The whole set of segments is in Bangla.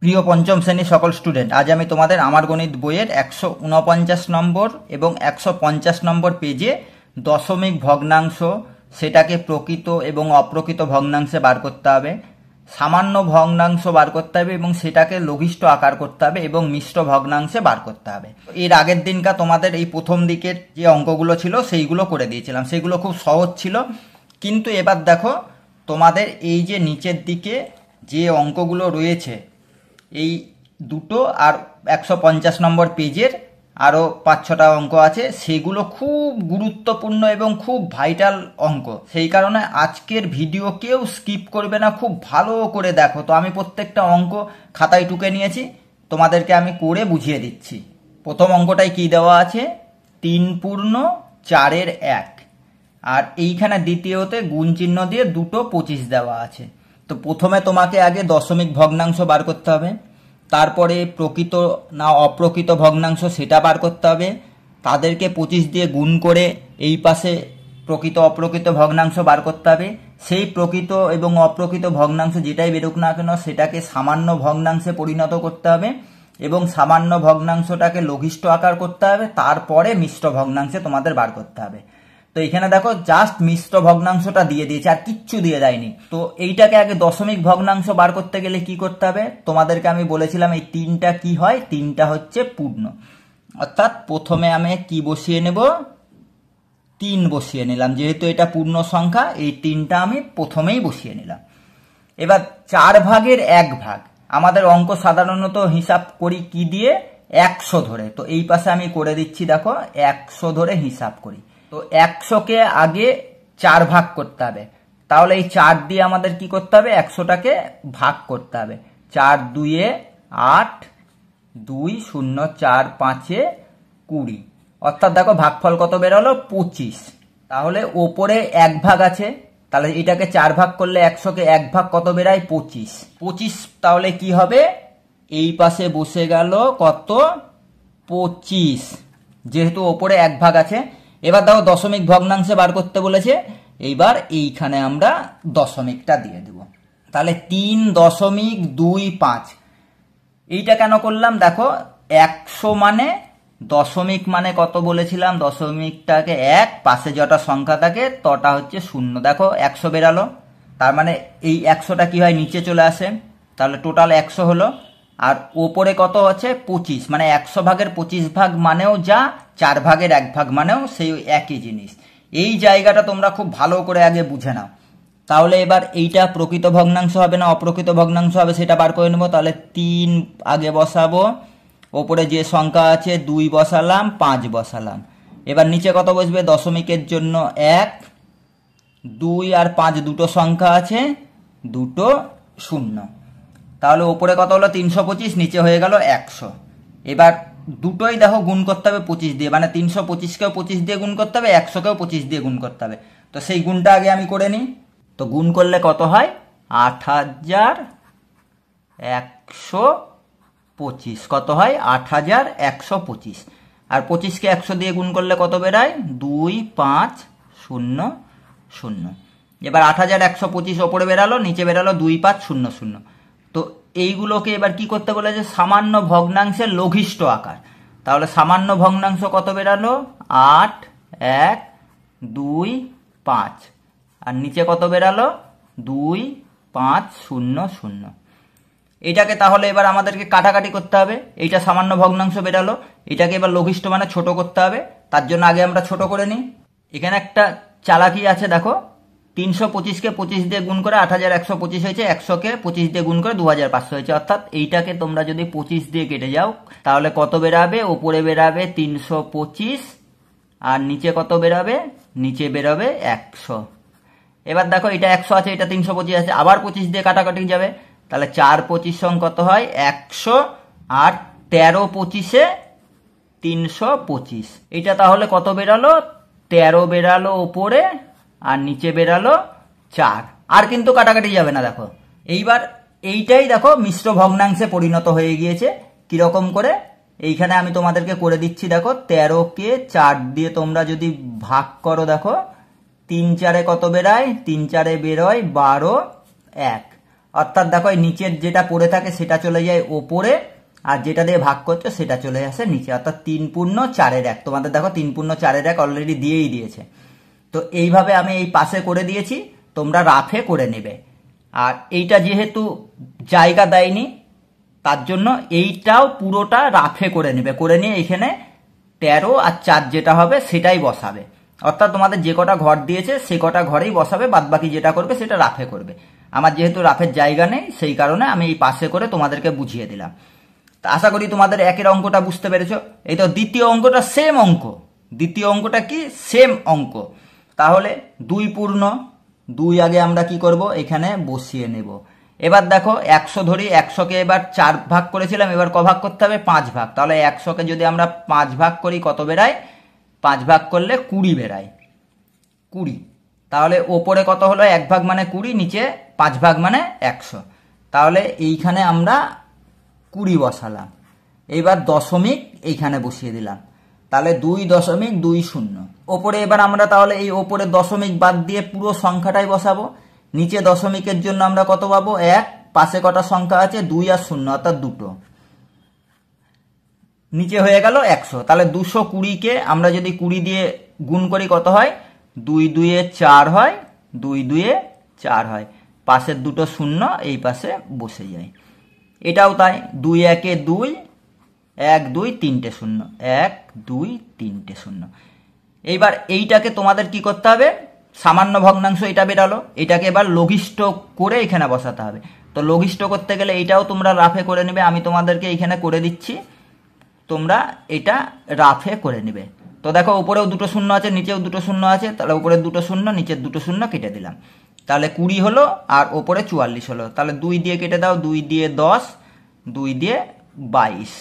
প্রিয় পঞ্চম শ্রেণীর সকল স্টুডেন্ট, আজ আমি তোমাদের আমার গণিত বইয়ের 149 নম্বর এবং 150 নম্বর পেজে দশমিক ভগ্নাংশ, সেটাকে প্রকৃত এবং অপ্রকৃত ভগ্নাংশে বার করতে হবে, সামান্য ভগ্নাংশ বার করতে হবে এবং সেটাকে লঘিষ্ঠ আকার করতে হবে এবং মিশ্র ভগ্নাংশে বার করতে হবে। এর আগের দিনকা তোমাদের এই প্রথম দিকের যে অঙ্কগুলো ছিল সেইগুলো করে দিয়েছিলাম, সেগুলো খুব সহজ ছিল। কিন্তু এবার দেখো, তোমাদের এই যে নিচের দিকে যে অঙ্কগুলো রয়েছে, এই দুটো আর 150 নম্বর পেজের আরও 5-6টা অঙ্ক আছে, সেগুলো খুব গুরুত্বপূর্ণ এবং খুব ভাইটাল অঙ্ক। সেই কারণে আজকের ভিডিও কেউ স্কিপ করবে না, খুব ভালো করে দেখো। তো আমি প্রত্যেকটা অঙ্ক খাতায় টুকে নিয়েছি, তোমাদেরকে আমি করে বুঝিয়ে দিচ্ছি। প্রথম অঙ্কটায় কি দেওয়া আছে? 3 পূর্ণ 4-এর 1, আর এইখানে দ্বিতীয়তে গুণ চিহ্ন দিয়ে 225 দেওয়া আছে। তো প্রথমে তোমাকে আগে দশমিক ভগ্নাংশ বার করতে হবে, তারপরে প্রকৃত না অপ্রকৃত ভগ্নাংশ সেটা বার করতে হবে, তাদেরকে 25 দিয়ে গুণ করে এই পাশে প্রকৃত অপ্রকৃত ভগ্নাংশ বার করতে হবে। সেই প্রকৃত এবং অপ্রকৃত ভগ্নাংশ যেটাই বেরোক না কেন সেটাকে সামান্য ভগ্নাংশে পরিণত করতে হবে এবং সামান্য ভগ্নাংশটাকে লঘিষ্ঠ আকার করতে হবে, তারপরে মিশ্র ভগ্নাংশে তোমাদের বার করতে হবে। তো এখানে দেখো, জাস্ট মিশ্র ভগ্নাংশটা দিয়ে দিয়েছে, আর কিচ্ছু দিয়ে দেয়নি। তো এইটাকে আগে দশমিক ভগ্নাংশ বার করতে গেলে কি করতে হবে? তোমাদেরকে আমি বলেছিলাম এই 3টা কি হয়, 3টা হচ্ছে পূর্ণ। অর্থাৎ প্রথমে আমি কি বসিয়ে নেব? 3 বসিয়ে নিলাম, যেহেতু এটা পূর্ণ সংখ্যা, এই 3টা আমি প্রথমেই বসিয়ে নিলাম। এবার 4 ভাগের 1 ভাগ, আমাদের অঙ্ক সাধারণত হিসাব করি কি দিয়ে? 100 ধরে। তো এই পাশে আমি করে দিচ্ছি, দেখো 100 ধরে হিসাব করি। তো 100কে আগে 4 ভাগ করতে হবে, তাহলে এই 4 দিয়ে আমাদের কি করতে হবে? 100টাকে ভাগ করতে হবে। 4 2-এ 8, 2 0 4 5-এ 20, অর্থাৎ দেখো ভাগফল কত বেরোলো? 25। তাহলে ওপরে 1 ভাগ আছে, তাহলে এটাকে 4 ভাগ করলে 100কে 1 ভাগ কত বেরায়? 25। 25 তাহলে কি হবে? এই পাশে বসে গেল কত? 25, যেহেতু ওপরে 1 ভাগ আছে। এবার দেখো দশমিক ভগ্নাংশে বার করতে বলেছে, এইবার এইখানে আমরা দশমিকটা দিয়ে দেব। তাহলে 3.25। এইটা কেন করলাম? দেখো 100 মানে দশমিক মানে কত বলেছিলাম? দশমিকটাকে 1, পাশে যটা সংখ্যা থাকে তটা হচ্ছে 0। দেখো 100 বেরালো, তার মানে এই 100টা কি হয়? নিচে চলে আসে, তাহলে টোটাল 100 হলো। আর ওপরে কত আছে? 25, মানে 100 ভাগের 25 ভাগ মানেও যা, 4 ভাগের 1 ভাগ মানেও সেই একই জিনিস। এই জায়গাটা তোমরা খুব ভালো করে আগে বুঝে নাও। তাহলে এবার এইটা প্রকৃত ভগ্নাংশ হবে না অপ্রকৃত ভগ্নাংশ হবে সেটা বার করে নেব। তাহলে 3 আগে বসাবো, ওপরে যে সংখ্যা আছে 2 বসালাম, 5 বসালাম। এবার নিচে কত বসবে? দশমিকের জন্য 1, 2 আর 5 দুটো সংখ্যা আছে, দুটো 0। তাহলে ওপরে কত হলো? 325, নিচে হয়ে গেল 100। এবার দুটোই দেখো গুণ করতে হবে 25 দিয়ে, মানে 325কেও 25 দিয়ে গুণ করতে হবে, 100কেও 25 দিয়ে গুণ করতে হবে। তো সেই গুণটা আগে আমি করে নিই। তো গুণ করলে কত হয়? 8125। কত হয়? 8125। আর 25কে 100 দিয়ে গুণ করলে কত বেরায়? 2500। এবার 8125 ওপরে বেরালো, নিচে বেরালো 2500। তো এইগুলোকে এবার কি করতে বলেছে? সামান্য ভগ্নাংশের লঘিষ্ঠ আকার। তাহলে সামান্য ভগ্নাংশ কত বেরালো? 8 1 2 5, আর নিচে কত বেরালো? 2500। এটাকে তাহলে এবার আমাদেরকে কাটাকাটি করতে হবে। এইটা সামান্য ভগ্নাংশ বেরালো, এটাকে এবার লঘিষ্ঠ মানে ছোট করতে হবে। তার জন্য আগে আমরা ছোট করে নিই। এখানে একটা চালাকি আছে, দেখো 325কে 25 দিয়ে গুণ করে 8125 হয়েছে, 100কে 25 দিয়ে গুণ করে 2500 হয়েছে। অর্থাৎ এইটাকে তোমরা যদি 25 দিয়ে কেটে যাও তাহলে কত বেরাবে? ওপরে বেরাবে 325, আর নিচে কত বেরাবে? নিচে বেরোবে 100। এবার দেখো এটা 100 আছে, এটা 325 আছে, আবার 25 দিয়ে কাটাকাটি যাবে। তাহলে 4 25 সং কত হয়? 100, আর 13 25-এ 325। এটা তাহলে কত বেরালো? 13 বেরালো ওপরে, আর নিচে বেরালো 4। আর কিন্তু কাটাকাটি যাবে না। দেখো এইবার এইটাই দেখো মিশ্র ভগ্নাংশে পরিণত হয়ে গিয়েছে। কিরকম করে? এইখানে আমি তোমাদেরকে করে দিচ্ছি। দেখো 13কে 4 দিয়ে তোমরা যদি ভাগ করো, দেখো 3 4-এ কত বেরায়? 3 4-এ বেরোয় 12 1, অর্থাৎ দেখো এই নিচের যেটা পড়ে থাকে সেটা চলে যায় ওপরে, আর যেটা দিয়ে ভাগ করছো সেটা চলে আসে নিচে, অর্থাৎ 3/4 তোমাদের দেখো 3/4 অলরেডি দিয়েই দিয়েছে। তো এইভাবে আমি এই পাশে করে দিয়েছি, তোমরা রাফে করে নেবে। আর এইটা যেহেতু জায়গা দেয়নি তার জন্য এইটাও পুরোটা রাফে করে নেবে, করে নিয়ে এখানে 13 আর 4 যেটা হবে সেটাই বসাবে। অর্থাৎ তোমাদের যে কটা ঘর দিয়েছে সে কটা ঘরেই বসাবে, বাদ বাকি যেটা করবে সেটা রাফে করবে। আমার যেহেতু রাফের জায়গা নেই সেই কারণে আমি এই পাশে করে তোমাদেরকে বুঝিয়ে দিলাম। তা আশা করি তোমাদের একের অঙ্কটা বুঝতে পেরেছো। এই তো দ্বিতীয় অঙ্কটা সেম অঙ্ক, দ্বিতীয় অঙ্কটা কি সেম অঙ্ক। তাহলে 2 আগে আমরা কি করব, এখানে বসিয়ে নেব। এবার দেখো 100 ধরি, 100কে এবার 4 ভাগ করেছিলাম, এবার ক ভাগ করতে হবে, 5 ভাগ। তাহলে 100কে যদি আমরা 5 ভাগ করি কত বেরায়, 5 ভাগ করলে 20 বেরায়, 20। তাহলে ওপরে কত হলো, 1 ভাগ মানে 20, নিচে 5 ভাগ মানে 100। তাহলে এইখানে আমরা 20 বসালাম। এইবার দশমিক এইখানে বসিয়ে দিলাম, তাহলে 2.20। ওপরে এবার আমরা তাহলে এই ওপরে দশমিক বাদ দিয়ে পুরো সংখ্যাটাই বসাবো। নিচে দশমিকের জন্য আমরা কত পাবো, 1, পাশে কটা সংখ্যা আছে 2 আর 0 অর্থাৎ 2, নিচে হয়ে গেল 100। তাহলে 220কে আমরা যদি 20 দিয়ে গুণ করি কত হয়, 2 2 4 হয়, 2 2 4 হয়, পাশের দুটো শূন্য এই পাশে বসে যায়। এটাও তাই, 2 1 2, 1 2 3টে শূন্য, 1 2 3টে শূন্য। এইবার এইটাকে তোমাদের কি করতে হবে, সামান্য ভগ্নাংশ এটা বেরালো, এটাকে এবার লঘিষ্ঠ করে এখানে বসাতে হবে। তো লঘিষ্ঠ করতে গেলে এইটাও তোমরা রাফে করে নেবে, আমি তোমাদেরকে এইখানে করে দিচ্ছি, তোমরা এটা রাফে করে নেবে। তো দেখো উপরেও দুটো শূন্য আছে, নিচেও দুটো শূন্য আছে, তাহলে উপরের দুটো শূন্য নিচের দুটো শূন্য কেটে দিলাম, তাহলে 20 হলো আর ওপরে 44 হলো। তাহলে 2 দিয়ে কেটে দাও, 2 দিয়ে 10, 2 দিয়ে 22।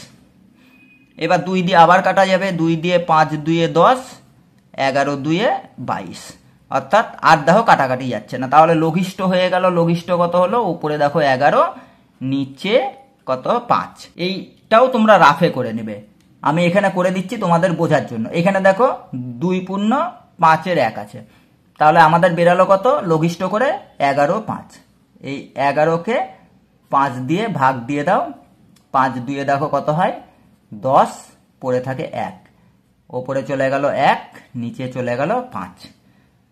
এবার 2 দিয়ে আবার কাটা যাবে, 2 দিয়ে 5 2 10, 11 2 22, অর্থাৎ আর দেখো কাটাকাটি যাচ্ছে না। তাহলে লঘিষ্ঠ হয়ে গেল, লঘিষ্ঠ কত হলো, উপরে দেখো 11, নিচে কত 5। এইটাও তোমরা রাফে করে নেবে, আমি এখানে করে দিচ্ছি তোমাদের বোঝার জন্য। এখানে দেখো 2/5 1 আছে, তাহলে আমাদের বেরালো কত, লঘিষ্ঠ করে 11 5। এই 11কে 5 দিয়ে ভাগ দিয়ে দাও, 5 2 দেখো কত হয়, 10, পড়ে থাকে 1, ওপরে চলে গেল 1, নিচে চলে গেল 5।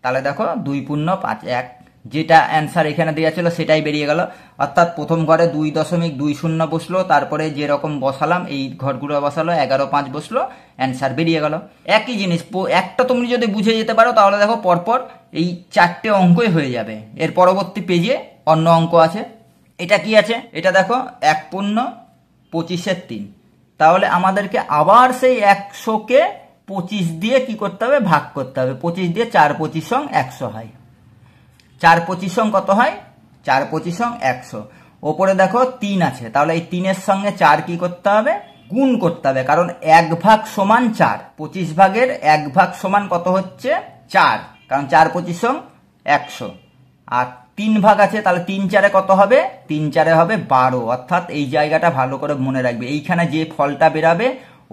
তাহলে দেখো 2/5 1, যেটা অ্যান্সার এখানে দেওয়া ছিল সেটাই বেরিয়ে গেল। অর্থাৎ প্রথম ঘরে 2.20 বসলো, তারপরে যেরকম বসালাম এই ঘরগুলো বসালো, 11 5 বসলো, অ্যান্সার বেরিয়ে গেল। একই জিনিস একটা তুমি যদি বুঝে যেতে পারো তাহলে দেখো পরপর এই 4টে অঙ্কই হয়ে যাবে। এর পরবর্তী পেজে অন্য অঙ্ক আছে। এটা কি আছে, এটা দেখো 1/25 তাহলে আমাদেরকে আবার সেই 100কে 25 দিয়ে কি করতে হবে, ভাগ করতে হবে। 25 দিয়ে 4 25 100 হয়, 4 25 কত হয়, 4 25 100। ওপরে দেখো 3 আছে, তাহলে এই 3-এর সঙ্গে 4 কি করতে হবে, গুণ করতে হবে, কারণ 1 ভাগ সমান 4, 25 ভাগের 1 ভাগ সমান কত হচ্ছে 4, কারণ 4 25 100। আর 3 ভাগ আছে, তাহলে 3 4 কত হবে, 3 4 হবে 12। অর্থাৎ এই জায়গাটা ভালো করে মনে রাখবে, এইখানে যে ফলটা বেরাবে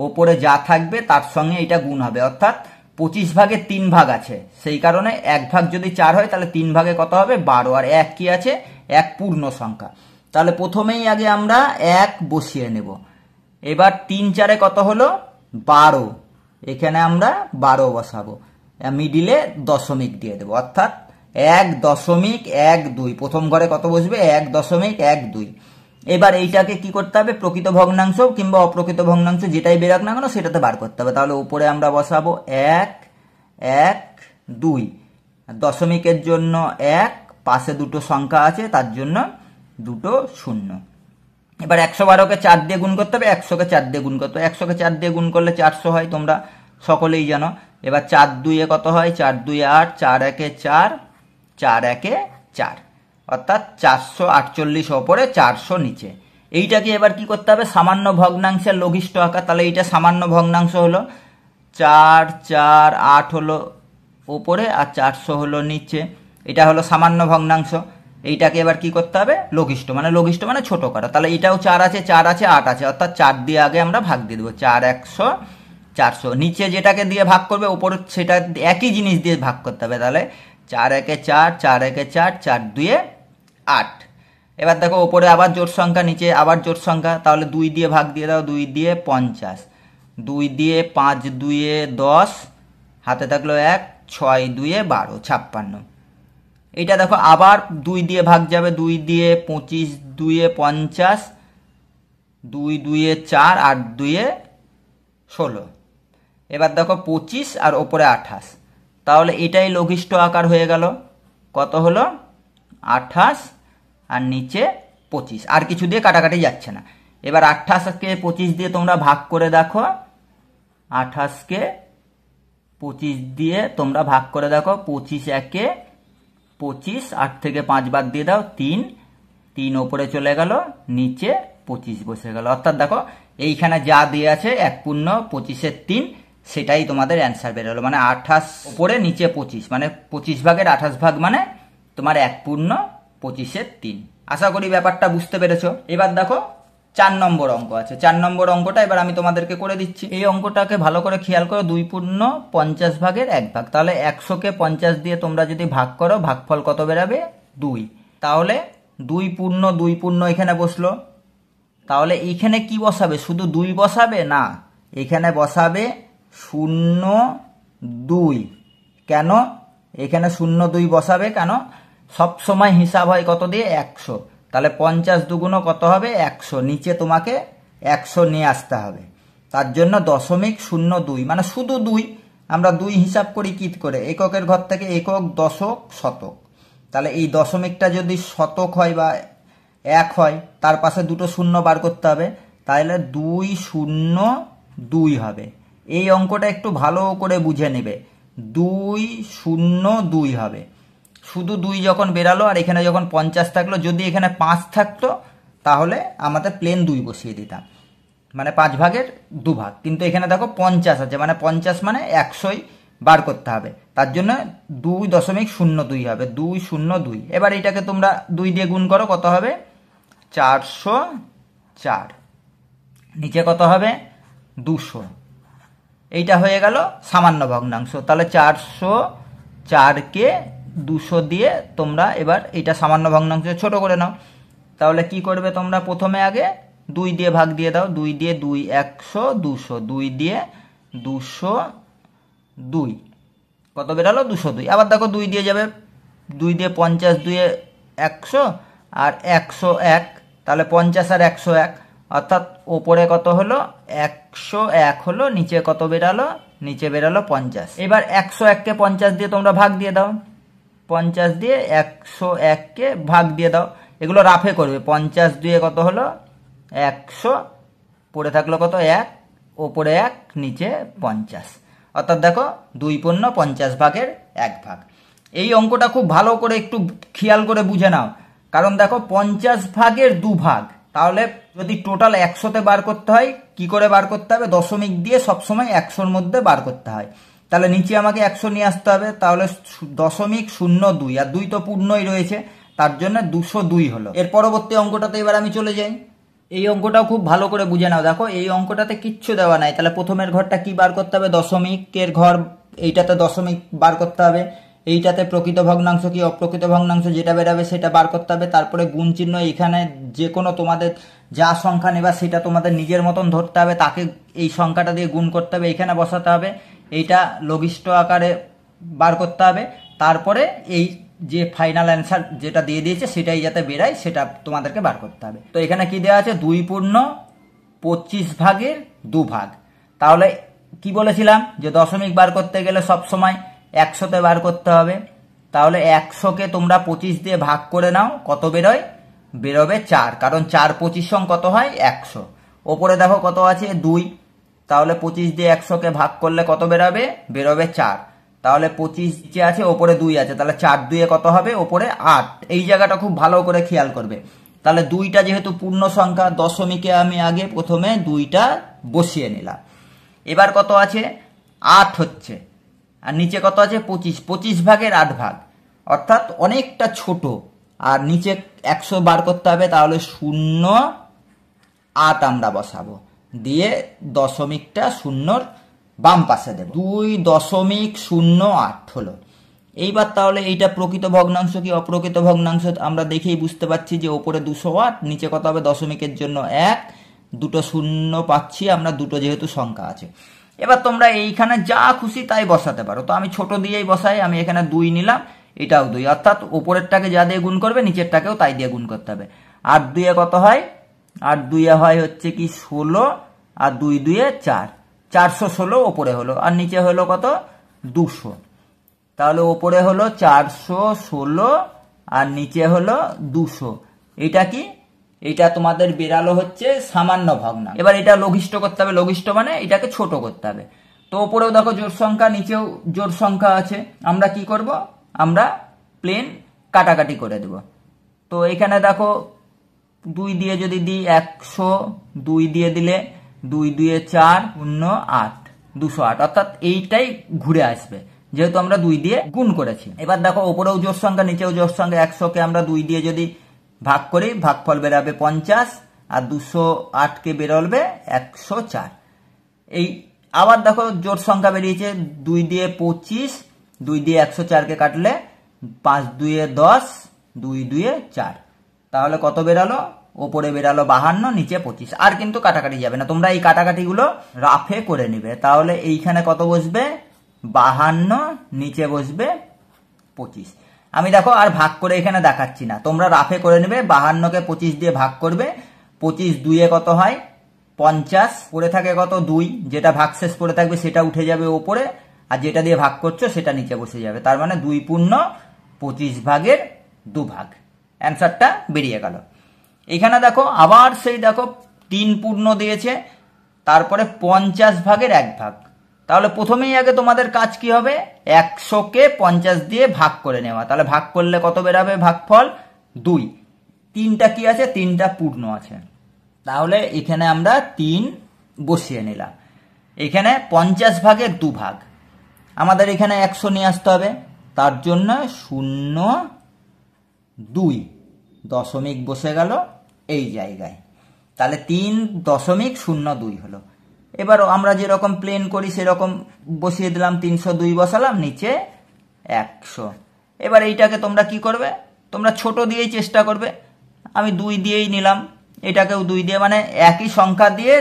ওপরে যা থাকবে তার সঙ্গে এটা গুণ হবে। অর্থাৎ 25 ভাগে 3 ভাগ আছে, সেই কারণে 1 ভাগ যদি 4 হয় তাহলে 3 ভাগে কত হবে 12, আর 1 কি আছে, 1 পূর্ণ সংখ্যা। তাহলে প্রথমেই আগে আমরা 1 বসিয়ে নেব। এবার 3 4 কত হলো 12, এখানে আমরা 12 বসাবো, মিডিলে দশমিক দিয়ে দেবো, অর্থাৎ 1.12। প্রথম ঘরে কত বসবে, 1.12। এবার এইটাকে কি করতে হবে, প্রকৃত ভগ্নাংশ কিংবা অপ্রকৃত ভগ্নাংশ যেটাই বেরাক না কেন সেটাতে বার করতে হবে। তাহলে উপরে আমরা বসাবো 1 1 2, দশমিকের জন্য 1, পাশে দুটো সংখ্যা আছে তার জন্য দুটো শূন্য। এবার 112কে 4 দিয়ে গুণ করতে হবে, 100কে 4 দিয়ে গুণ করতে হবে। 100কে 4 দিয়ে গুণ করলে 400 হয়, তোমরা সকলেই জানো। এবার 4 2 কত হয়, 4 2 8, 4 1 4, 4 1 4, অর্থাৎ 448 ওপরে 400 নিচে। এইটাকে এবার কি করতে হবে, সামান্য ভগ্নাংশের লঘিষ্ঠ আকার। তাহলে এইটা সামান্য ভগ্নাংশ হলো, 4 4 8 হলো ওপরে আর 400 হলো নিচে, এটা হলো সামান্য ভগ্নাংশ। এইটাকে এবার কি করতে হবে, লঘিষ্ঠ মানে ছোট করা। তাহলে এটাও 4 আছে 4 আছে 8 আছে, অর্থাৎ 4 দিয়ে আগে আমরা ভাগ দিয়ে দেবো, 4 100 400। নিচে যেটাকে দিয়ে ভাগ করবে উপরে সেটা একই জিনিস দিয়ে ভাগ করতে হবে। তাহলে 4 1 4, 4 1 4, 4 2 8। এবার দেখো ওপরে আবার জোড় সংখ্যা, নিচে আবার জোড় সংখ্যা, তাহলে 2 দিয়ে ভাগ দিয়ে দাও, 2 দিয়ে 50, 2 দিয়ে 5 2 10, হাতে থাকলো 1, 6 2 12, 56। এইটা দেখো আবার 2 দিয়ে ভাগ যাবে, 2 দিয়ে 25, 2 50, 2 2 4, 8 2 16। এবার দেখো 25 আর ওপরে 28, তাহলে এটাই লঘিষ্ঠ আকার হয়ে গেল। কত হলো? 28 আর নিচে 25, আর কিছু দিয়ে কাটাকাটি যাচ্ছে না। এবার 28কে 25 দিয়ে তোমরা ভাগ করে দেখো, 28কে 25 দিয়ে তোমরা ভাগ করে দেখো, 25 একে 25, 8 থেকে 5 বাদ দিয়ে দাও, 3, 3 ওপরে চলে গেল, নিচে 25 বসে গেল। অর্থাৎ দেখো এইখানে যা দিয়ে আছে 1 পূর্ণ 25-এর 3, সেটাই তোমাদের অ্যান্সার বেরোলো। মানে 28 ওপরে নিচে 25, মানে 25 ভাগের 28 ভাগ মানে তোমার 1 পূর্ণ 25-এর 3। আশা করি ব্যাপারটা বুঝতে পেরেছো। এবার দেখো 4 নম্বর অঙ্ক আছে। 4 নম্বর অঙ্কটা এবার আমি তোমাদেরকে করে দিচ্ছি। এই অঙ্কটাকে ভালো করে খেয়াল করো, 2 পূর্ণ 50 ভাগের 1 ভাগ। তাহলে 100কে 50 দিয়ে তোমরা যদি ভাগ করো, ভাগফল কত বেরাবে? 2। তাহলে 2 পূর্ণ 2 পূর্ণ এখানে বসলো। তাহলে এইখানে কি বসাবে? শুধু 2 বসাবে না, এখানে বসাবে 0 2। কেন এখানে 0 2 বসাবে? কেন সব সময় হিসাব হয় কত দিয়ে? 100। তাহলে 50 দুগুণ কত হবে? 100। নিচে তোমাকে 100 নিয়ে আসতে হবে, তার জন্য 0.02, মানে শুধু 2। আমরা 2 হিসাব করি কি করে? এককের ঘর থেকে একক, দশক, শতক। তাহলে এই দশমিকটা যদি শতক হয় বা 1 হয়, তার পাশে দুটো শূন্য বার করতে হবে, তাহলে 202 হবে। এই অঙ্কটা একটু ভালো করে বুঝে নেবে, 202 হবে। শুধু 2 যখন বেরালো আর এখানে যখন 50 থাকলো, যদি এখানে 5 থাকতো তাহলে আমাদের প্লেন 2 বসিয়ে দিতাম, মানে 5 ভাগের 2 ভাগ। কিন্তু এখানে দেখো 50 আছে, মানে 50 মানে 100ই বার করতে হবে, তার জন্য 2.02 হবে, 202। এবার এটাকে তোমরা 2 দিয়ে গুণ করো, কত হবে? 404। নিচে কত হবে? 200। এইটা হয়ে গেল সামান্য ভগ্নাংশ। তাহলে 404কে 200 দিয়ে তোমরা এবার এটা সামান্য ভগ্নাংশ ছোট করে নাও। তাহলে কি করবে তোমরা? প্রথমে আগে 2 দিয়ে ভাগ দিয়ে দাও, 2 দিয়ে 2 100, 200, 2 দিয়ে 202, কত বেরালো? 202। আবার দেখো 2 দিয়ে যাবে, 2 দিয়ে 50, 2 100 আর 101, তাহলে 50 আর 101, অর্থাৎ ওপরে কত হলো? 101 হলো, নিচে কত বেরালো? নিচে বেরালো 50। এবার 101কে 50 দিয়ে তোমরা ভাগ দিয়ে দাও, 50 দিয়ে 101কে ভাগ দিয়ে দাও। এগুলো রাফে করবে। 50 দিয়ে কত হলো? 100, পড়ে থাকলো কত? 1, ওপরে 1, নিচে 50। অর্থাৎ দেখো 2 পূর্ণ 50 ভাগের 1 ভাগ। এই অঙ্কটা খুব ভালো করে একটু খেয়াল করে বুঝে নাও, কারণ দেখো 50 ভাগের 2 ভাগ, তাহলে যদি টোটাল 100তে বার করতে হয়, কি করে বার করতে হবে? দশমিক দিয়ে সবসময় 100-র মধ্যে বার করতে হয়। তাহলে নিচে আমাকে 100 নিয়ে আসতে হবে, তাহলে 0.02, আর 2 তো পূর্ণই রয়েছে, তার জন্য 202 হলো। এর পরবর্তী অঙ্কটাতে এবার আমি চলে যাই। এই অঙ্কটাও খুব ভালো করে বুঝে নাও। দেখো এই অঙ্কটাতে কিচ্ছু দেওয়া নাই, তাহলে প্রথমের ঘরটা কি বার করতে হবে? দশমিকের ঘর, এইটাতে দশমিক বার করতে হবে, এইটাতে প্রকৃত ভগ্নাংশ কি অপ্রকৃত ভগ্নাংশ যেটা বেরাবে সেটা বার করতে হবে। তারপরে গুণ চিহ্ন, এখানে যে কোনো তোমাদের যা সংখ্যা নেবা সেটা তোমাদের নিজের মতন ধরতে হবে, তাকে এই সংখ্যাটা দিয়ে গুণ করতে হবে, এইখানে বসাতে হবে, এইটা লঘিষ্ঠ আকারে বার করতে হবে। তারপরে এই যে ফাইনাল অ্যান্সার যেটা দিয়ে দিয়েছে সেটাই যাতে বেরায় সেটা তোমাদেরকে বার করতে হবে। তো এখানে কি দেওয়া আছে? 2 পূর্ণ 25 ভাগের 2 ভাগ। তাহলে কি বলেছিলাম যে দশমিক বার করতে গেলে সবসময় 100তে বার করতে হবে। তাহলে 100কে তোমরা 25 দিয়ে ভাগ করে নাও, কত বেরোয়? বেরোবে 4, কারণ 4 25 কত হয়? 100। ওপরে দেখো কত আছে? 2। তাহলে 25 দিয়ে 100কে ভাগ করলে কত বেরোবে? বেরোবে 4। তাহলে 25 যে আছে, ওপরে 2 আছে, তাহলে 4 2 কত হবে? ওপরে 8। এই জায়গাটা খুব ভালো করে খেয়াল করবে। তাহলে 2টা যেহেতু পূর্ণ সংখ্যা, দশমিকে আমি আগে প্রথমে 2টা বসিয়ে নিলাম। এবার কত আছে? 8 হচ্ছে, আর নিচে কত আছে? 25। 25 ভাগের 8 ভাগ, অর্থাৎ অনেকটা ছোট। আর নিচে 100 বার করতে হবে, তাহলে 0.8 আমরা বসাবো, দিয়ে দশমিকটা শূন্যর বাম পাশে দেব। 2.08 হলো। এইবার তাহলে এইটা প্রকৃত ভগ্নাংশ কি অপ্রকৃত ভগ্নাংশ আমরা দেখেই বুঝতে পারছি যে ওপরে 208, নিচে কত হবে দশমিকের জন্য 1, দুটো শূন্য পাচ্ছি আমরা, দুটো যেহেতু সংখ্যা আছে। এবার তোমরা এইখানে যা খুশি তাই বসাতে পারো। তো আমি ছোট দিয়েই বসাই, আমি এখানে 2 নিলাম, এটাও 2, অর্থাৎ ওপরেরটাকে যা দিয়ে গুণ করবে নিচেরটাকেও তাই দিয়ে গুণ করতে হবে। 8 2 কত হয়? 8 2 হয় হচ্ছে কি 16, আর 2 2 4, 416 ওপরে হলো, আর নিচে হলো কত 200। তাহলে ওপরে হলো 416 আর নিচে হলো 200। এটা কি? এটা তোমাদের বেরালো হচ্ছে সামান্য ভগ্নাংশ। এবার এটা লঘিষ্ঠ করতে হবে, লঘিষ্ঠ মানে এটাকে ছোট করতে হবে। তো ওপরেও দেখো জোড় সংখ্যা, নিচেও জোড় সংখ্যা আছে, আমরা কি করব? আমরা প্লেন কাটাকাটি করে দেব। তো এখানে দেখো 2 দিয়ে যদি দিই 100, 2 দিয়ে দিলে 2 2 4 0 8, 208, অর্থাৎ এইটাই ঘুরে আসবে যেহেতু আমরা 2 দিয়ে গুণ করেছি। এবার দেখো ওপরেও জোড় সংখ্যা নিচেও জোড় সংখ্যা, 100কে আমরা 2 দিয়ে যদি ভাগ করি ভাগফল বেরাবে 50, আর 208কে বেরোবে 104। এই আবার দেখো জোড় সংখ্যা বেরিয়েছে 2 দিয়ে 25, 2 দিয়ে 104কে কাটলে 5 2 10, 2 2 4, তাহলে কত বেরালো? ওপরে বেরালো 52, নিচে 25। আর কিন্তু কাটাকাটি যাবে না, তোমরা এই কাটাকাটিগুলো রাফে করে নিবে। তাহলে এইখানে কত বসবে? 52, নিচে বসবে 25। আমি দেখো আর ভাগ করে এখানে দেখাচ্ছি না, তোমরা রাফে করে নেবে। 52কে 25 দিয়ে ভাগ করবে, 25 2 কত হয়? 50, পড়ে থাকে কত? 2, যেটা ভাগশেষ পড়ে থাকবে সেটা উঠে যাবে ওপরে, আর যেটা দিয়ে ভাগ করছো সেটা নিচে বসে যাবে। তার মানে 2 পূর্ণ 25 ভাগের 2 ভাগ, অ্যান্সারটা বেরিয়ে গেল। এখানে দেখো আবার সেই দেখো 3 পূর্ণ দিয়েছে, তারপরে 50 ভাগের 1 ভাগ। তাহলে প্রথমেই আগে তোমাদের কাজ কি হবে? 100কে 50 দিয়ে ভাগ করে নেওয়া। তাহলে ভাগ করলে কত বেরাবে? ভাগফল 2। 3টা কি আছে? 3টা পূর্ণ আছে। তাহলে এখানে আমরা 3 বসিয়ে নিলাম। এখানে 50 ভাগের 2 ভাগ, আমাদের এখানে 100 নিয়ে আসতে হবে, তার জন্য 0 2 দশমিক বসে গেল এই জায়গায়। তাহলে 3.02 হলো। এবার আমরা যেরকম প্লেন করি সেরকম বসিয়ে দিলাম, 302 বসালাম, নিচে 100। এবার এইটাকে তোমরা কি করবে? তোমরা ছোট দিয়েই চেষ্টা করবে। আমি 2 দিয়েই নিলাম, এটাকেও 2 দিয়ে, মানে একই সংখ্যা দিয়ে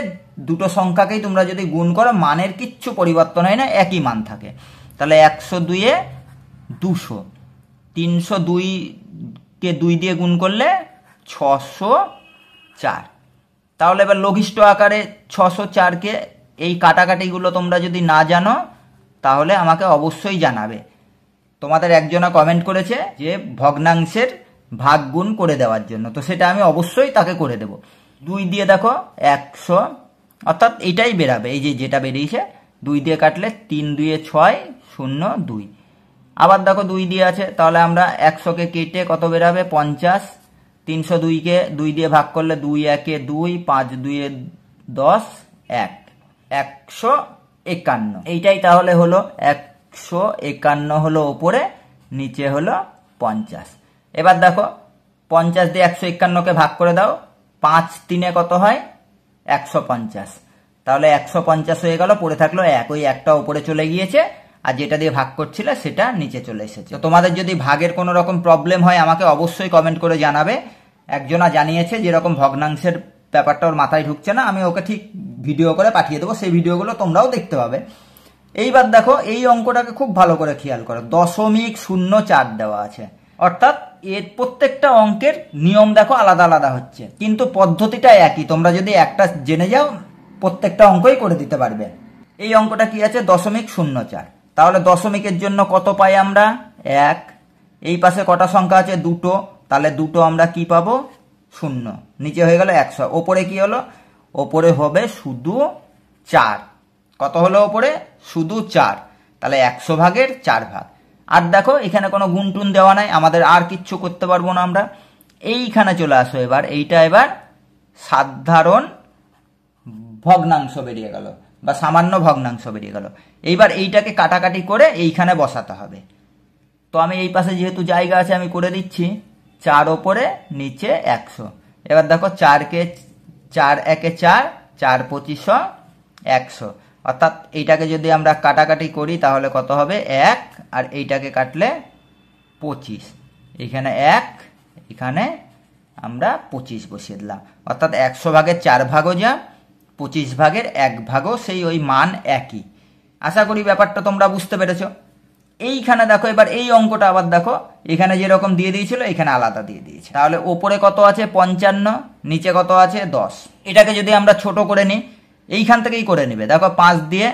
দুটো সংখ্যাকেই তোমরা যদি গুণ করো মানের কিচ্ছু পরিবর্তন হয় না, একই মান থাকে। তাহলে 102 200, 302কে 2 দিয়ে গুণ করলে 604। তাহলে এবার লঘিষ্ঠ আকারে 604কে এই কাটাকাটিগুলো তোমরা যদি না জানো তাহলে আমাকে অবশ্যই জানাবে। তোমাদের একজনা কমেন্ট করেছে যে ভগ্নাংশের ভাগ গুণ করে দেওয়ার জন্য, তো সেটা আমি অবশ্যই তাকে করে দেব। 2 দিয়ে দেখো 100, অর্থাৎ এইটাই বেরাবে, এই যে যেটা বেরিয়েছে। 2 দিয়ে কাটলে 3 2 6 0 2। আবার দেখো 2 দিয়ে আছে, তাহলে আমরা 100কে কেটে কত বেরাবে? 50। 302কে 2 দিয়ে ভাগ করলে 2 1 2, 5 2 10, 1, 151। এইটাই তাহলে হলো 151 হলো ওপরে, নিচে হলো 50। এবার দেখো 50 দিয়ে 151কে ভাগ করে দাও, 5 3 কত হয়? 150। তাহলে 150 হয়ে গেল, পড়ে থাকলো 1, ওই একটা উপরে চলে গিয়েছে, আর যেটা দিয়ে ভাগ করছিলে সেটা নিচে চলে এসেছে। তো তোমাদের যদি ভাগের কোনো রকম প্রবলেম হয় আমাকে অবশ্যই কমেন্ট করে জানাবে। একজনা জানিয়েছে যেরকম ভগ্নাংশের ব্যাপারটা ওর মাথায় ঢুকছে না, আমি ওকে ঠিক ভিডিও করে পাঠিয়ে দেবো, সেই ভিডিওগুলো তোমরাও দেখতে পাবে। এইবার দেখো এই অঙ্কটাকে খুব ভালো করে খেয়াল করো, 0.04 দেওয়া আছে, অর্থাৎ এর প্রত্যেকটা অঙ্কের নিয়ম দেখো আলাদা আলাদা হচ্ছে, কিন্তু পদ্ধতিটা একই। তোমরা যদি একটা জেনে যাও প্রত্যেকটা অঙ্কই করে দিতে পারবে। এই অঙ্কটা কি আছে? 0.04। তাহলে দশমিকের জন্য কত পাই আমরা? 1। এই পাশে কটা সংখ্যা আছে? 2টো, তাহলে 2টো আমরা কি পাবো? 0। নিচে হয়ে গেল 100। ওপরে কি হলো? ওপরে হবে শুধু 4। কত হলো ওপরে? শুধু 4। তাহলে 100 ভাগের 4 ভাগ। আর দেখো এখানে কোনো গুণ টুন দেওয়া নাই, আমাদের আর কিচ্ছু করতে পারবো না আমরা। এইখানে চলে আসো এবার, এইটা এবার সাধারণ ভগ্নাংশ বেরিয়ে গেল বা সামান্য ভগ্নাংশ বেরিয়ে গেল। এইবার এইটাকে কাটাকাটি করে এইখানে বসাতে হবে। তো আমি এই পাশে যেহেতু জায়গা আছে আমি করে দিচ্ছি, 4 ওপরে, নিচে 100। এবার দেখো 4 1 4, 4 25 100। অর্থাৎ এইটাকে যদি আমরা কাটাকাটি করি তাহলে কত হবে 1, আর এইটাকে কাটলে 25। এখানে 1, এখানে আমরা 25 বসিয়ে দিলাম। অর্থাৎ 100 ভাগের 4 ভাগও যা, 25 ভাগের 1 ভাগও সেই ওই মান একই। আশা করি ব্যাপারটা তোমরা বুঝতে পেরেছো। এইখানে দেখো, এবার এই অঙ্কটা আবার দেখো, এখানে যেরকম দিয়ে দিয়েছিল এখানে আলাদা দিয়ে দিয়েছে। তাহলে ওপরে কত আছে 55, নিচে কত আছে 10। এটাকে যদি আমরা ছোট করে নিই, এইখান থেকেই করে নিবে। দেখো 5 দিয়ে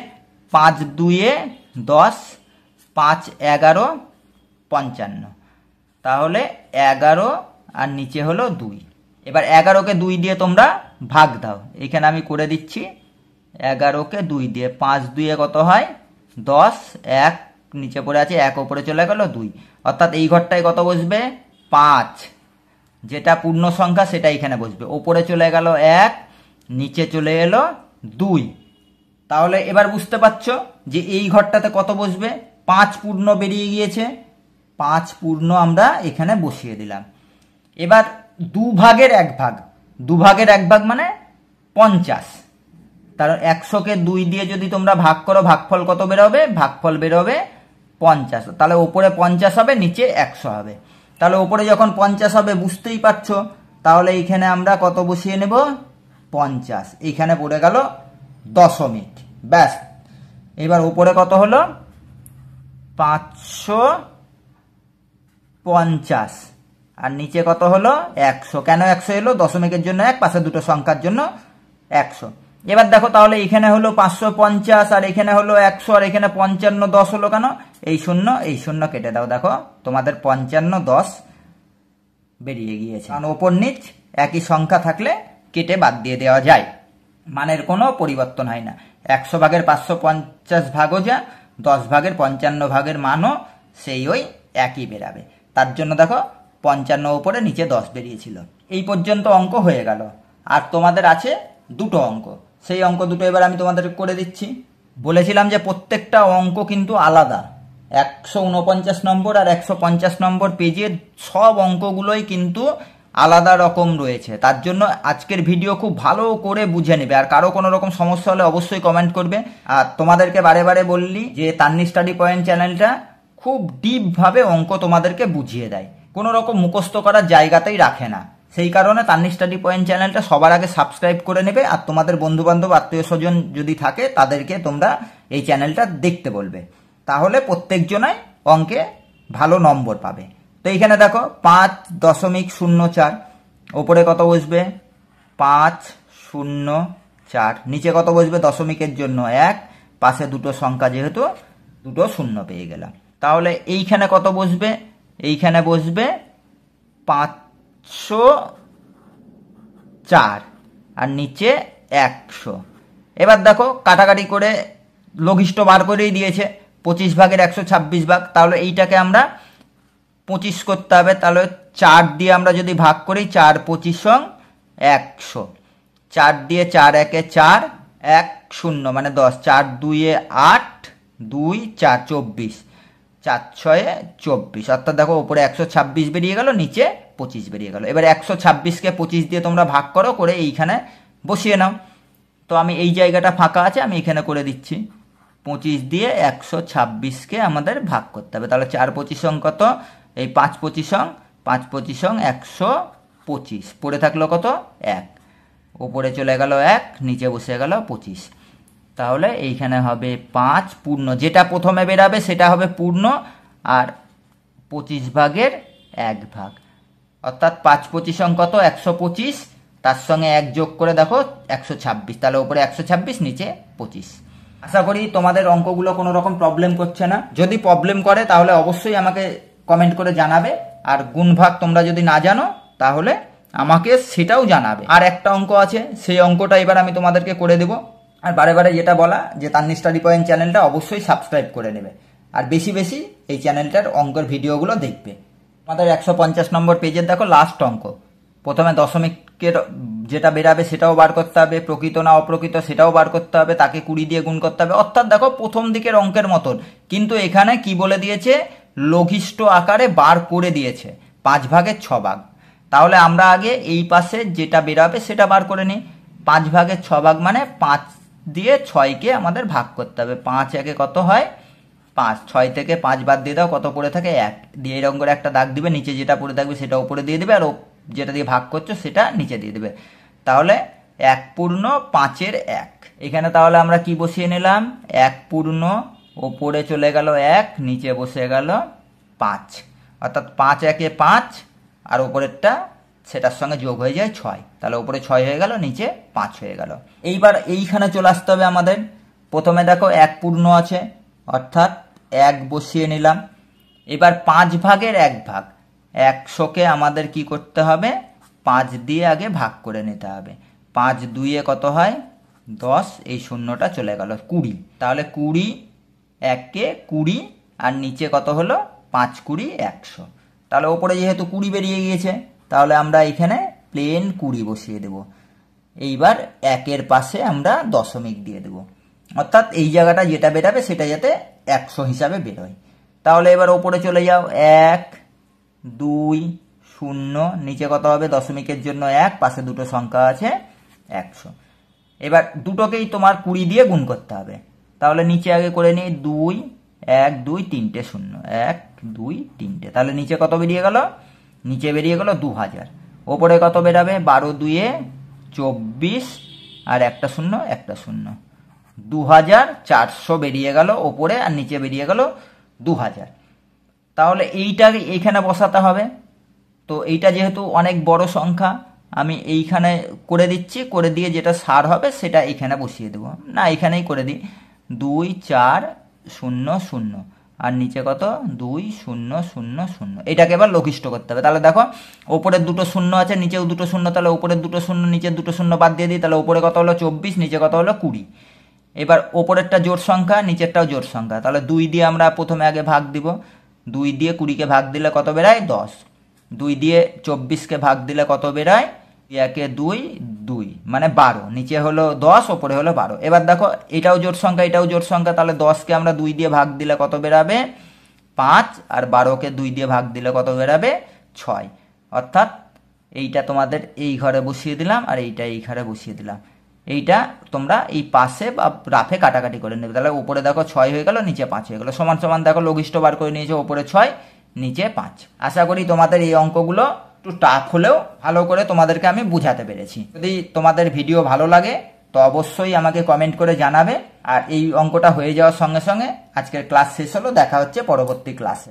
5 2 10, 5 11 55, তাহলে 11 আর নিচে হলো 2। এবার 11কে 2 দিয়ে তোমরা ভাগ দাও। এখানে আমি করে দিচ্ছি, 11কে 2 দিয়ে 5 2 কত হয় 10, 1 নিচে পড়ে আছে, 1 ওপরে চলে গেল 2। অর্থাৎ এই ঘরটায় কত বসবে 5, যেটা পূর্ণ সংখ্যা সেটা এখানে বসবে। ওপরে চলে গেল 1, নিচে চলে এলো 2। তাহলে এবার বুঝতে পারছো যে এই ঘরটাতে কত বসবে, 5 পূর্ণ বেরিয়ে গিয়েছে, 5 পূর্ণ আমরা এখানে বসিয়ে দিলাম। এবার 2 ভাগের 1 ভাগ, 2 ভাগের 1 ভাগ মানে 50। তার 100কে 2 দিয়ে যদি তোমরা ভাগ করো, ভাগফল কত বেরোবে, ভাগফল বেরোবে 50। তাহলে ওপরে 50 হবে, নিচে 100 হবে। তাহলে ওপরে যখন 50 হবে বুঝতেই পারছো, তাহলে এইখানে আমরা কত বসিয়ে নেব 50, এইখানে পড়ে গেল দশমিক, ব্যাস। এবার ওপরে কত হলো 550, আর নিচে কত হলো 100। কেন 100 এলো, দশমিকের জন্য 1, পাশে দুটো সংখ্যার জন্য 100। এবার দেখো তাহলে এখানে হলো 550, আর এখানে হলো 100, আর এখানে 55 10 হলো কেন, এই শূন্য কেটে দাও। দেখো তোমাদের 55 10 বেরিয়ে গিয়েছে। কারণ ওপর নিচ একই সংখ্যা থাকলে কেটে বাদ দিয়ে দেওয়া যায়, মানের কোনো পরিবর্তন হয় না। 100 ভাগের 550 ভাগও যা, 10 ভাগের 55 ভাগের মানও সেই ওই একই বেরাবে। তার জন্য দেখো 55 ওপরে, নিচে 10 বেরিয়েছিল। এই পর্যন্ত অঙ্ক হয়ে গেল। আর তোমাদের আছে দুটো অঙ্ক, সেই অঙ্ক দুটো এবার আমি তোমাদের করে দিচ্ছি। বলেছিলাম যে প্রত্যেকটা অঙ্ক কিন্তু আলাদা, 149 নম্বর আর 150 নম্বর পেজের সব অঙ্কগুলোই কিন্তু আলাদা রকম রয়েছে। তার জন্য আজকের ভিডিও খুব ভালো করে বুঝে নেবে। আর কারো কোনো রকম সমস্যা হলে অবশ্যই কমেন্ট করবে। আর তোমাদেরকে বারে বারে বললি যে তান্নি স্টাডি পয়েন্ট চ্যানেলটা খুব ডিপভাবে অঙ্ক তোমাদেরকে বুঝিয়ে দেয়, কোনো রকম মুখস্থ করার জায়গাতেই রাখে না। সেই কারণে তান্নি স্টাডি পয়েন্ট চ্যানেলটা সবার আগে সাবস্ক্রাইব করে নেবে। আর তোমাদের বন্ধুবান্ধব আত্মীয় স্বজন যদি থাকে তাদেরকে তোমরা এই চ্যানেলটা দেখতে বলবে, তাহলে প্রত্যেকজনাই অঙ্কে ভালো নম্বর পাবে। তো এইখানে দেখো 5.04, ওপরে কত বসবে 504, নিচে কত বসবে দশমিকের জন্য 1, পাশে দুটো সংখ্যা যেহেতু দুটো শূন্য পেয়ে গেলাম। তাহলে এইখানে কত বসবে, এইখানে বসবে 504, আর নিচে 100। এবার দেখো কাটাকাটি করে লঘিষ্ঠ বার করেই দিয়েছে, 25 ভাগের 126 ভাগ। তাহলে এইটাকে আমরা 25 করতে হবে। তাহলে 4 দিয়ে আমরা যদি ভাগ করি, 4 25 100, 4 দিয়ে 4 1 4, 1 0 মানে 10, 4 2 8, 2 4 24, 4 6 24। অর্থাৎ দেখো উপরে 126 বেরিয়ে গেল, নিচে 25 বেরিয়ে গেল। এবার 126কে 25 দিয়ে তোমরা ভাগ করো, করে এইখানে বসিয়ে নাও। তো আমি এই জায়গাটা ফাঁকা আছে, আমি এখানে করে দিচ্ছি। 25 দিয়ে 126কে আমাদের ভাগ করতে হবে। তাহলে 4 25 কত, এই 5 25 5 25 125, পড়ে থাকলো কত 1, ওপরে চলে গেল 1, নিচে বসে গেল 25। তাহলে এইখানে হবে 5 পূর্ণ, যেটা প্রথমে বেরাবে সেটা হবে পূর্ণ, আর 25 ভাগের 1 ভাগ। অর্থাৎ 5 25 কত 125, তার সঙ্গে 1 যোগ করে দেখো 126। তাহলে উপরে 126, নিচে 25। আশা করি তোমাদের অঙ্কগুলো কোনো রকম প্রবলেম করছে না। যদি প্রবলেম করে তাহলে অবশ্যই আমাকে কমেন্ট করে জানাবে। আর গুণভাগ তোমরা যদি না জানো তাহলে আমাকে সেটাও জানাবে। আর একটা অঙ্ক আছে, সেই অঙ্কটা এবার আমি তোমাদেরকে করে দেব। আর বারে বারে যেটা বলা, যে তান্নি স্টাডি পয়েন্ট চ্যানেলটা অবশ্যই সাবস্ক্রাইব করে নেবে, আর বেশি বেশি এই চ্যানেলটার অঙ্কের ভিডিওগুলো দেখবে। আমাদের 150 নম্বর পেজের দেখো লাস্ট অঙ্ক। প্রথমে দশমিকের যেটা বেরাবে সেটাও বার করতে হবে, প্রকৃত না অপ্রকৃত সেটাও বার করতে হবে, তাকে 20 দিয়ে গুণ করতে হবে। অর্থাৎ দেখো প্রথম দিকের অঙ্কের মতন, কিন্তু এখানে কি বলে দিয়েছে, লঘিষ্ঠ আকারে বার করে দিয়েছে, 5 ভাগের 6 ভাগ। তাহলে আমরা আগে এই পাশে যেটা বেরাবে সেটা বার করে নিই। 5 ভাগের 6 ভাগ মানে 5 দিয়ে 6কে আমাদের ভাগ করতে হবে। 5 একে কত হয় 5, 6 থেকে 5 বাদ দিয়ে দাও, কত পড়ে থাকে 1, দিয়ে এরকম করে একটা দাগ দিবে, নিচে যেটা পড়ে থাকবে সেটা উপরে দিয়ে দেবে, আর যেটা দিয়ে ভাগ করছো সেটা নিচে দিয়ে দেবে। তাহলে 1 পূর্ণ 5-এর 1। এখানে তাহলে আমরা কি বসিয়ে নিলাম, 1 পূর্ণ, ওপরে চলে গেল 1, নিচে বসে গেল 5, অর্থাৎ 5 একে 5, আর ওপরেরটা সেটার সঙ্গে যোগ হয়ে যায় 6, তাহলে ওপরে 6 হয়ে গেল, নিচে 5 হয়ে গেল। এইবার এইখানে চলে আসতে হবে আমাদের। প্রথমে দেখো 1 পূর্ণ আছে, অর্থাৎ 1 বসিয়ে নিলাম। এবার 5 ভাগের 1 ভাগ, 100কে আমাদের কি করতে হবে, 5 দিয়ে আগে ভাগ করে নিতে হবে। 5 2-এ কত হয় 10, এই শূন্যটা চলে গেল 20, তাহলে 20, 1-কে 20, আর নিচে কত হলো 5 20 100। তাহলে ওপরে যেহেতু 20 বেরিয়ে গিয়েছে, তাহলে আমরা এখানে প্লেন 20 বসিয়ে দেব। এইবার 1-এর পাশে আমরা দশমিক দিয়ে দেব, অর্থাৎ এই জায়গাটা যেটা বেরাবে সেটা যাতে 100 হিসাবে বেরোয়। তাহলে এবার ওপরে চলে যাও, 1 2 0, নিচে কত হবে, দশমিকের জন্য 1, পাশে দুটো সংখ্যা আছে 100। এবার দুটোকেই তোমার 20 দিয়ে গুণ করতে হবে। তাহলে নিচে আগে করে নিই 2 1 2 3টে 0, 1 2 3টে, তাহলে নিচে কত বেরিয়ে গেল, নিচে বেরিয়ে গেল 2000। ওপরে কত বেরাবে, 12 2-এ 24, আর একটা 0 একটা 0, 2400 বেরিয়ে গেল ওপরে, আর নিচে বেরিয়ে গেল 2000। তাহলে এইটাকে এইখানে বসাতে হবে। তো এইটা যেহেতু অনেক বড় সংখ্যা, আমি এইখানে করে দিচ্ছি, করে দিয়ে যেটা সার হবে সেটা এইখানে বসিয়ে দেবো, না এখানেই করে দিই, 2 4 0 0, আর নিচে কত 2 0 0 0। এটাকে এবার লঘিষ্ঠ করতে হবে। তাহলে দেখো ওপরের দুটো 0 আছে, নিচেও দুটো 0, তাহলে ওপরের দুটো 0 নিচের দুটো 0 বাদ দিয়ে দিই, তাহলে ওপরে কত হলো 24, নিচে কত হলো 20। এবার ওপরেরটা জোড় সংখ্যা, নিচেরটাও জোড় সংখ্যা, তাহলে 2 দিয়ে আমরা প্রথমে আগে ভাগ দিব। 2 দিয়ে 20-কে ভাগ দিলে কত বেরায় 10, 2 দিয়ে 24-কে ভাগ দিলে কত বেরায় 1 2 2, মানে 12, নিচে হলো 10, ওপরে হলো 12। এবার দেখো এটাও জোড় সংখ্যা, এটাও জোড় সংখ্যা, তাহলে 10-কে আমরা 2 দিয়ে ভাগ দিলে কত বেরাবে 5, আর 12-কে 2 দিয়ে ভাগ দিলে কত বেরাবে 6। অর্থাৎ এইটা তোমাদের এই ঘরে বসিয়ে দিলাম, আর এইটা এই ঘরে বসিয়ে দিলাম। এইটা তোমরা এই পাশে বা রাফে কাটাকাটি করে নেবে। তাহলে উপরে দেখো 6 হয়ে গেল, নিচে 5 হয়ে গেল, সমান সমান দেখো লঘিষ্ঠ বার করে নিয়েছে, ওপরে 6 নিচে 5। আশা করি তোমাদের এই অঙ্কগুলো একটু টাফ হলেও ভালো করে তোমাদেরকে আমি বুঝাতে পেরেছি। যদি তোমাদের ভিডিও ভালো লাগে তো অবশ্যই আমাকে কমেন্ট করে জানাবে। আর এই অঙ্কটা হয়ে যাওয়ার সঙ্গে সঙ্গে আজকের ক্লাস শেষ হলো, দেখা হচ্ছে পরবর্তী ক্লাসে।